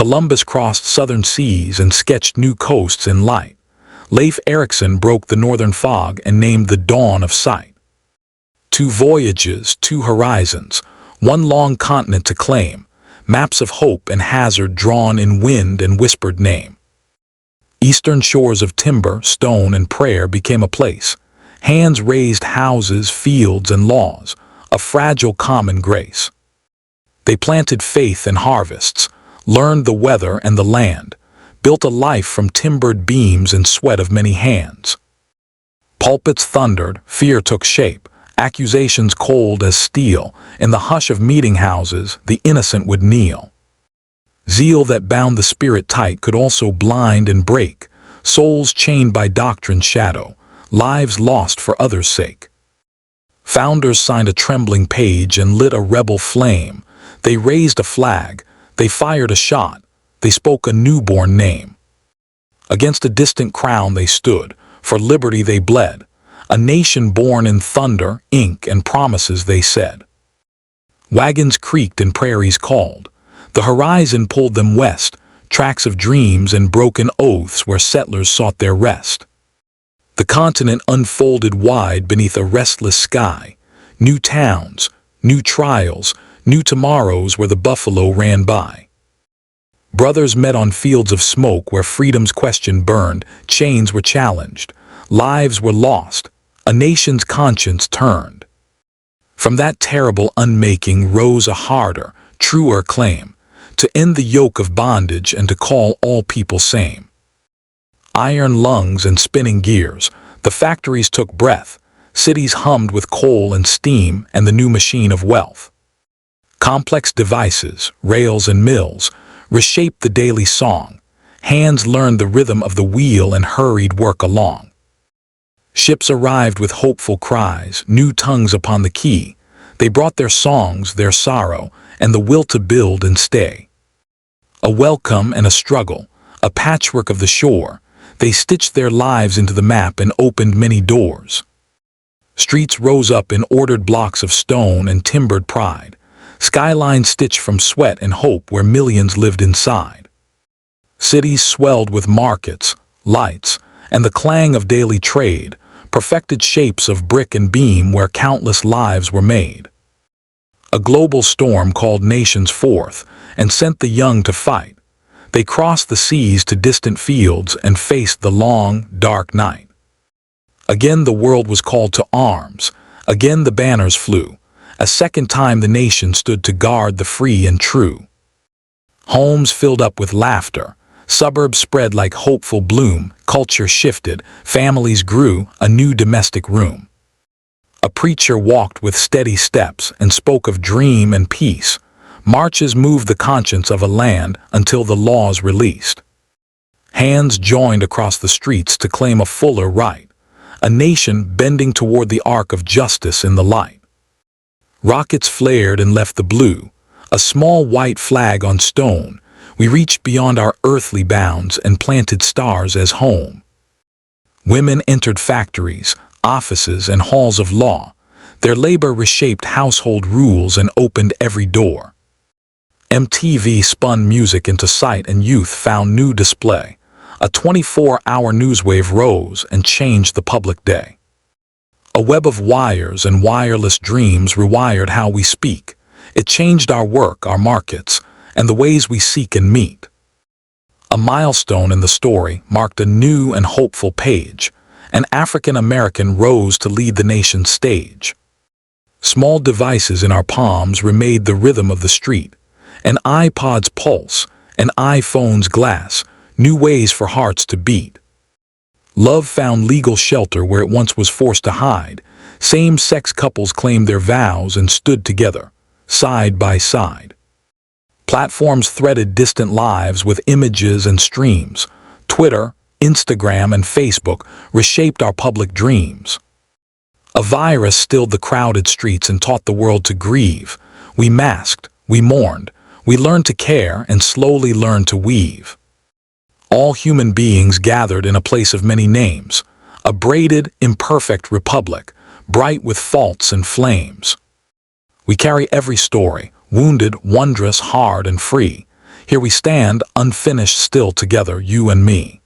Columbus crossed southern seas and sketched new coasts in light. Leif Erikson broke the northern fog and named the dawn of sight. 2 voyages, 2 horizons, 1 long continent to claim, maps of hope and hazard drawn in wind and whispered name. Eastern shores of timber, stone, and prayer became a place. Hands raised houses, fields, and laws, a fragile common grace. They planted faith and harvests, learned the weather and the land, built a life from timbered beams and sweat of many hands. Pulpits thundered, fear took shape, accusations cold as steel. In the hush of meeting houses, the innocent would kneel. Zeal that bound the spirit tight could also blind and break, souls chained by doctrine's shadow, lives lost for others' sake. Founders signed a trembling page and lit a rebel flame. They raised a flag, they fired a shot, they spoke a newborn name. Against a distant crown they stood, for liberty they bled, a nation born in thunder, ink, and promises, they said. Wagons creaked and prairies called. The horizon pulled them west, tracks of dreams and broken oaths where settlers sought their rest. The continent unfolded wide beneath a restless sky, new towns, new trials, new tomorrows where the buffalo ran by. Brothers met on fields of smoke where freedom's question burned, chains were challenged, lives were lost, a nation's conscience turned. From that terrible unmaking rose a harder, truer claim, to end the yoke of bondage and to call all people same. Iron lungs and spinning gears, the factories took breath, cities hummed with coal and steam and the new machine of wealth. Complex devices, rails and mills, reshaped the daily song. Hands learned the rhythm of the wheel and hurried work along. Ships arrived with hopeful cries, new tongues upon the key. They brought their songs, their sorrow, and the will to build and stay. A welcome and a struggle, a patchwork of the shore. They stitched their lives into the map and opened many doors. Streets rose up in ordered blocks of stone and timbered pride. Skylines stitched from sweat and hope where millions lived inside. Cities swelled with markets, lights, and the clang of daily trade, perfected shapes of brick and beam where countless lives were made. A global storm called nations forth and sent the young to fight. They crossed the seas to distant fields and faced the long, dark night. Again the world was called to arms, again the banners flew. A second time the nation stood to guard the free and true. Homes filled up with laughter, suburbs spread like hopeful bloom, culture shifted, families grew, a new domestic room. A preacher walked with steady steps and spoke of dream and peace. Marches moved the conscience of a land until the laws released. Hands joined across the streets to claim a fuller right, a nation bending toward the arc of justice in the light. Rockets flared and left the blue, a small white flag on stone. We reached beyond our earthly bounds and planted stars as home. Women entered factories, offices, and halls of law. Their labor reshaped household rules and opened every door. MTV spun music into sight and youth found new display. A 24-hour newswave rose and changed the public day. A web of wires and wireless dreams rewired how we speak. It changed our work, our markets, and the ways we seek and meet. A milestone in the story marked a new and hopeful page. An African American rose to lead the nation's stage. Small devices in our palms remade the rhythm of the street. An iPod's pulse, an iPhone's glass, new ways for hearts to beat. Love found legal shelter where it once was forced to hide. Same-sex couples claimed their vows and stood together, side by side. Platforms threaded distant lives with images and streams. Twitter, Instagram, and Facebook reshaped our public dreams. A virus stilled the crowded streets and taught the world to grieve. We masked, we mourned, we learned to care and slowly learned to weave. All human beings gathered in a place of many names, a braided, imperfect republic, bright with faults and flames. We carry every story, wounded, wondrous, hard, and free, Here we stand, unfinished still together, you and me.